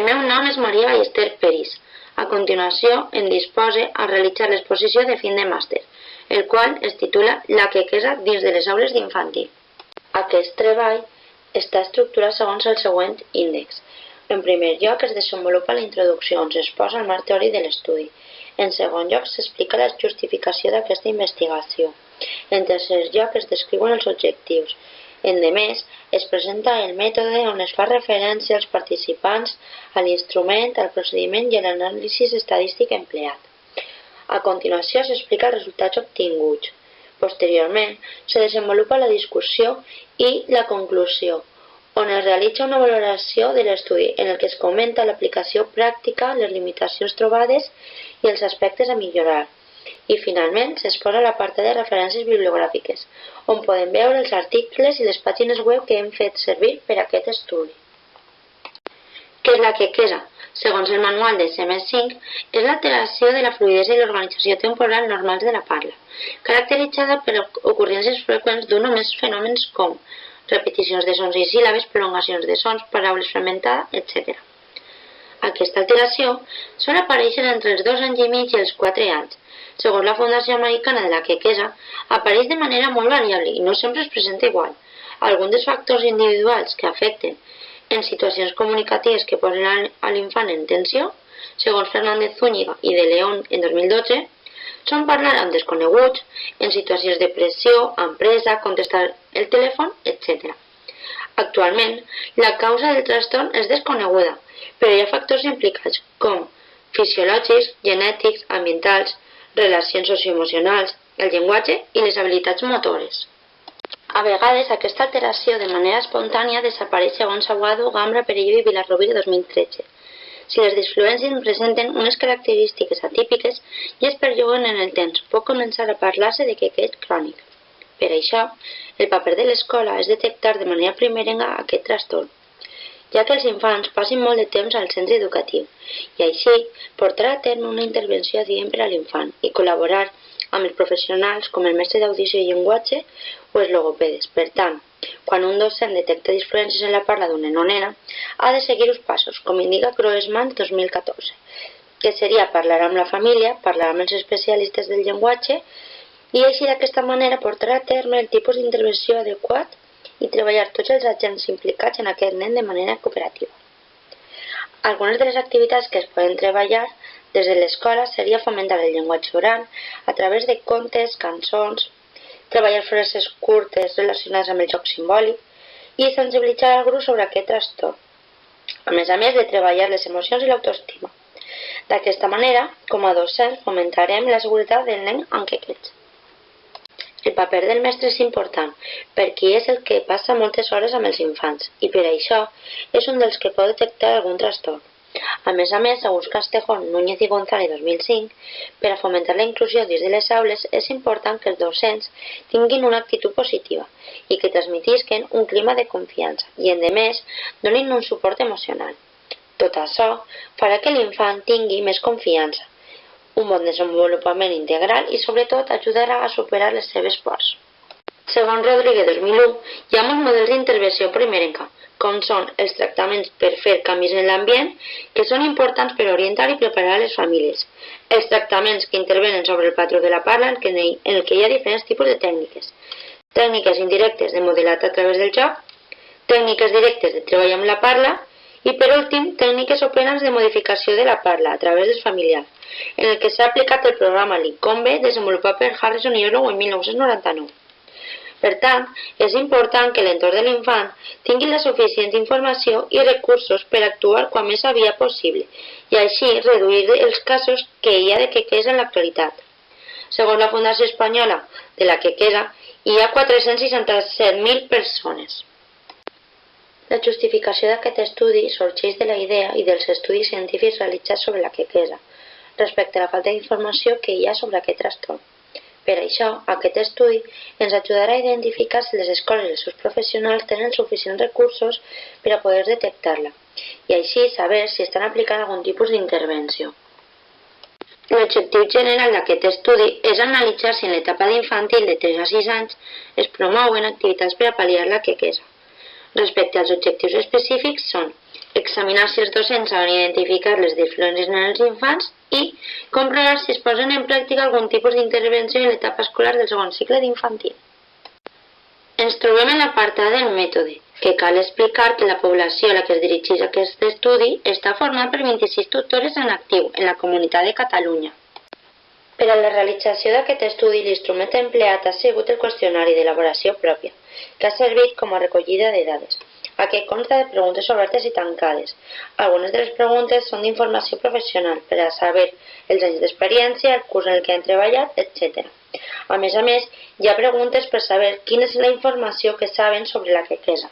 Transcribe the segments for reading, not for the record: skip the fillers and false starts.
El meu nom és Maria Ballester Peris. A continuació em dispose a realitzar l'exposició de fin de màster, el qual es titula La quequesa dins de les aules d'infantil. Aquest treball està estructurat segons el següent índex. En primer lloc es desenvolupa la introducció on s'exposa el marc teòric de l'estudi. En segon lloc s'explica la justificació d'aquesta investigació. En tercer lloc es descriuen els objectius. Endemés, es presenta el mètode on es fa referència als participants, a l'instrument, al procediment i a l'anàlisi estadístic empleat. A continuació s'explica els resultats obtinguts. Posteriorment, se desenvolupa la discussió i la conclusió, on es realitza una valoració de l'estudi en el que es comenta l'aplicació pràctica, les limitacions trobades i els aspectes a millorar. I finalment s'exposa l'apartat de referències bibliogràfiques, on podem veure els articles i les pàgines web que hem fet servir per a aquest estudi. Què és la quequesa? Segons el manual de CM5, és l'alteració de la fluïdesa i l'organització temporal normals de la parla, caracteritzada per ocurrències freqüents d'un o més fenòmens com repeticions de sons i síl·labes, prolongacions de sons, paraules fragmentades, etc. Aquesta alteració sol aparèixer entre els 2 anys i mig i els 4 anys. Segons la Fundació Americana de la Quequesa, apareix de manera molt variable i no sempre es presenta igual. Alguns dels factors individuals que afecten en situacions comunicatives que posen a l'infant en tensió, segons Fernández Zúñiga i de León en 2012, són parlar amb desconeguts, en situacions de pressió, empresa, contestar el telèfon, etc. Actualment, la causa del trastorn és desconeguda, però hi ha factors implicats com fisiològics, genètics, ambientals, relacions socioemocionals, el llenguatge i les habilitats motores. A vegades, aquesta alteració de manera espontània desapareix segons Aguado, Gambra, Perelló i Vilarrovira 2013. Si les disfluències presenten unes característiques atípiques i es perllonguen en el temps, pot començar a parlar-se de quequeig crònic. Per això, el paper de l'escola és detectar de manera primerenca aquest trastorn, ja que els infants passin molt de temps al centre educatiu, i així portar a terme una intervenció adient per a l'infant i col·laborar amb els professionals com el mestre d'audició i llenguatge o els logopedes. Per tant, quan un docent detecta disfluències en la parla d'un nen o nena, ha de seguir uns passos, com indica Grossman 2014, que seria parlar amb la família, parlar amb els especialistes del llenguatge i així d'aquesta manera portar a terme el tipus d'intervenció adequat i treballar tots els agents implicats en aquest nen de manera cooperativa. Algunes de les activitats que es poden treballar des de l'escola seria fomentar el llenguatge oral a través de contes, cançons, treballar frases curtes relacionades amb el joc simbòlic i sensibilitzar el grup sobre aquest trastorn, a més de treballar les emocions i l'autoestima. D'aquesta manera, com a docents, fomentarem la seguretat del nen amb quequeig. El paper del mestre és important, perquè és el que passa moltes hores amb els infants, i per això és un dels que pot detectar algun trastorn. A més, segons Castejón, Núñez i González 2005, per a fomentar la inclusió dins de les aules és important que els docents tinguin una actitud positiva i que transmetisquen un clima de confiança i, endemés, donin un suport emocional. Tot això farà que l'infant tingui més confiança, un bon desenvolupament integral i, sobretot, ajudarà a superar les seves pors. Segons Rodríguez 2001, hi ha molts models d'intervenció primerenca, com són els tractaments per fer canvis en l'ambient, que són importants per orientar i preparar les famílies, els tractaments que intervenen sobre el patró de la parla, en el que hi ha diferents tipus de tècniques, tècniques indirectes de modelat a través del joc, tècniques directes de treball amb la parla i, per últim, tècniques o plans de modificació de la parla a través dels familiars, en el que s'ha aplicat el programa LICOMBE desenvolupat per Harrison i Orlow en 1999. Per tant, és important que l'entorn de l'infant tingui la suficient informació i recursos per actuar quan més aviat possible i així reduir els casos que hi ha de quequesa en l'actualitat. Segons la Fundació Espanyola de la Quequesa, hi ha 467.000 persones. La justificació d'aquest estudi sorgeix de la idea i dels estudis científics realitzats sobre la quequesa, respecte a la falta d'informació que hi ha sobre aquest trastorn. Per això, aquest estudi ens ajudarà a identificar si les escoles i els seus professionals tenen suficients recursos per a poder detectar-la, i així saber si estan aplicant algun tipus d'intervenció. L'objectiu general d'aquest estudi és analitzar si en l'etapa d'infantil de 3 a 6 anys es promouen activitats per a pal·liar la quequesa. Respecte als objectius específics són examinar si els docents saben identificar les diferències en els infants i comprovar si es posen en pràctica algun tipus d'intervenció en l'etapa escolar del segon cicle d'infantil. Ens trobem en l'apartat del mètode, que cal explicar que la població a la que es dirigeix aquest estudi està formada per 26 tutores en actiu en la Comunitat de Catalunya. Per a la realització d'aquest estudi, l'instrument empleat ha sigut el qüestionari d'elaboració pròpia, que ha servit com a recollida de dades. Aquest consta de preguntes obertes i tancades. Algunes de les preguntes són d'informació professional, per a saber els anys d'experiència, el curs en el que han treballat, etc. A més, hi ha preguntes per saber quina és la informació que saben sobre la quequesa.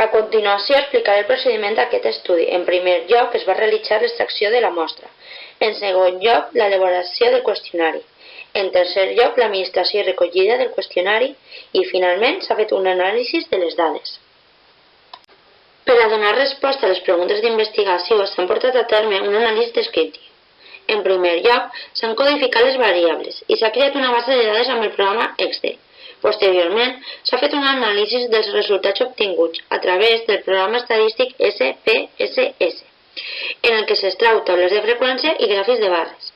A continuació, explicaré el procediment d'aquest estudi. En primer lloc, es va realitzar l'extracció de la mostra. En segon lloc, l'elaboració del qüestionari. En tercer lloc, l'administració i recollida del qüestionari. I, finalment, s'ha fet un anàlisi de les dades. Per a donar resposta a les preguntes d'investigació, s'han portat a terme un anàlisi descriptiu. En primer lloc, s'han codificat les variables i s'ha creat una base de dades amb el programa Excel. Posteriorment, s'ha fet un anàlisi dels resultats obtinguts a través del programa estadístic SPSS, en el que s'extrau taules de freqüència i gràfics de barres.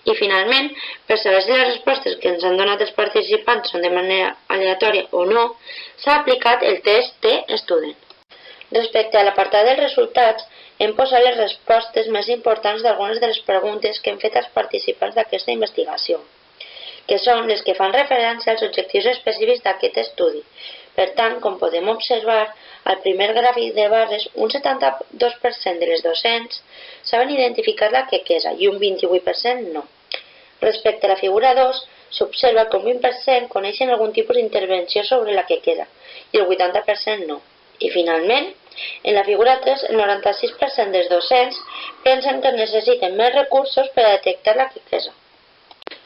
I finalment, per saber si les respostes que ens han donat els participants són de manera aleatòria o no, s'ha aplicat el test T-Student. Respecte a l'apartat dels resultats, hem posat les respostes més importants d'algunes de les preguntes que hem fet als participants d'aquesta investigació, que són les que fan referència als objectius específics d'aquest estudi. Per tant, com podem observar, al primer gràfic de barres, un 72% de les docents saben identificar la quequesa i un 28% no. Respecte a la figura 2, s'observa que un 20% coneixen algun tipus d'intervenció sobre la quequesa i el 80% no. I finalment, en la figura 3, el 96% dels docents pensen que es necessiten més recursos per a detectar la quequesa.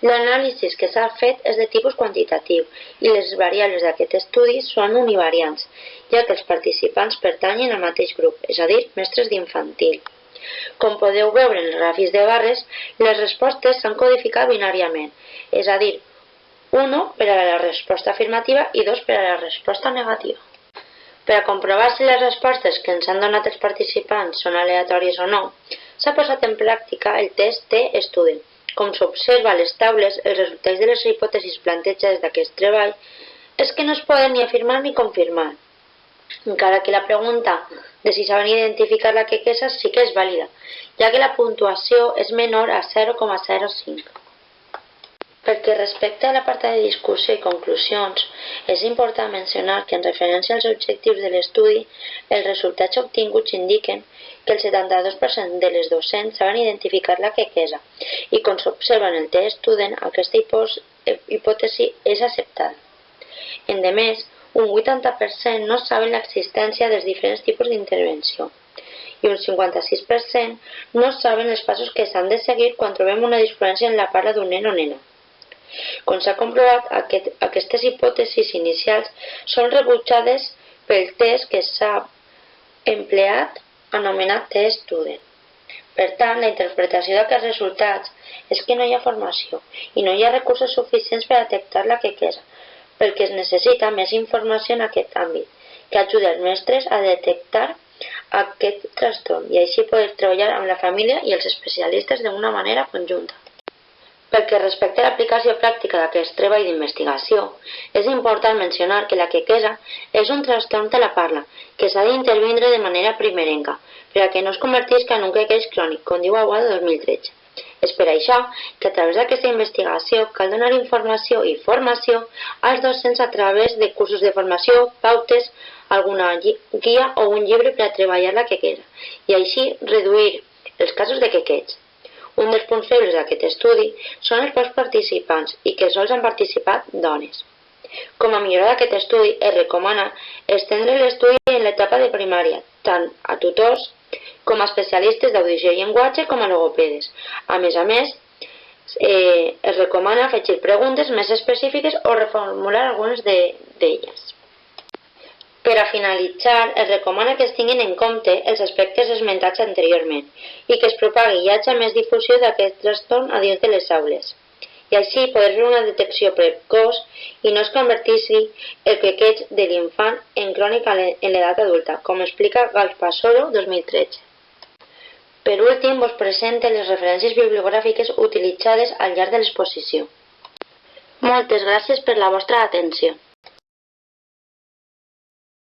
L'anàlisi que s'ha fet és de tipus quantitatiu i les variables d'aquest estudi són univariants, ja que els participants pertanyen al mateix grup, és a dir, mestres d'infantil. Com podeu veure en els gràfics de barres, les respostes s'han codificat binàriament, és a dir, 1 per a la resposta afirmativa i 2 per a la resposta negativa. Per a comprovar si les respostes que ens han donat els participants són aleatòries o no, s'ha posat en pràctica el test T-Student. Com s'observa a les taules, els resultats de les hipòtesis plantejades d'aquest treball és que no es poden ni afirmar ni confirmar, encara que la pregunta de si saben identificar la quequesa sí que és vàlida, ja que la puntuació és menor a 0,05. Perquè respecte a l'apartat de discussió i conclusions, és important mencionar que en referència als objectius de l'estudi, els resultats obtinguts indiquen que el 72% de les docents saben identificar la quequesa i com s'observa en el T-Student, aquesta hipòtesi és acceptada. Endemés, un 80% no saben l'existència dels diferents tipus d'intervenció i un 56% no saben els passos que s'han de seguir quan trobem una disfluència en la parla d'un nen o nena. Com s'ha comprovat, aquestes hipòtesis inicials són rebutjades pel test que s'ha empleat anomenat T-Student. Per tant, la interpretació d'aquests resultats és que no hi ha formació i no hi ha recursos suficients per a detectar la quequesa, perquè es necessita més informació en aquest àmbit, que ajudi els mestres a detectar aquest trastorn i així poder treballar amb la família i els especialistes d'una manera conjunta. Perquè respecte a l'aplicació pràctica d'aquest treball d'investigació, és important mencionar que la quequesa és un trastorn de la parla que s'ha d'intervindre de manera primerenca per a que no es convertisca en un quequeig crònic, com diu Aguado 2013. És per això que a través d'aquesta investigació cal donar informació i formació als docents a través de cursos de formació, pautes, alguna guia o un llibre per a treballar la quequesa i així reduir els casos de quequeig. Un dels punts febles d'aquest estudi són els pocs participants i que sols han participat dones. Com a millora d'aquest estudi, es recomana estendre l'estudi en l'etapa de primària, tant a tutors com a especialistes d'audició i llenguatge com a logopedes. A més, es recomana afegir preguntes més específiques o reformular algunes d'elles. Per a finalitzar, es recomana que es tinguin en compte els aspectes esmentats anteriorment i que es propagui i hi hagi més difusió d'aquest trastorn a dins de les aules. i així poder fer una detecció precoç i no es converteixi el quequeig de l'infant en crònic en l'edat adulta, com explica Galpasoro 2013. Per últim, vos presento les referències bibliogràfiques utilitzades al llarg de l'exposició. Moltes gràcies per la vostra atenció.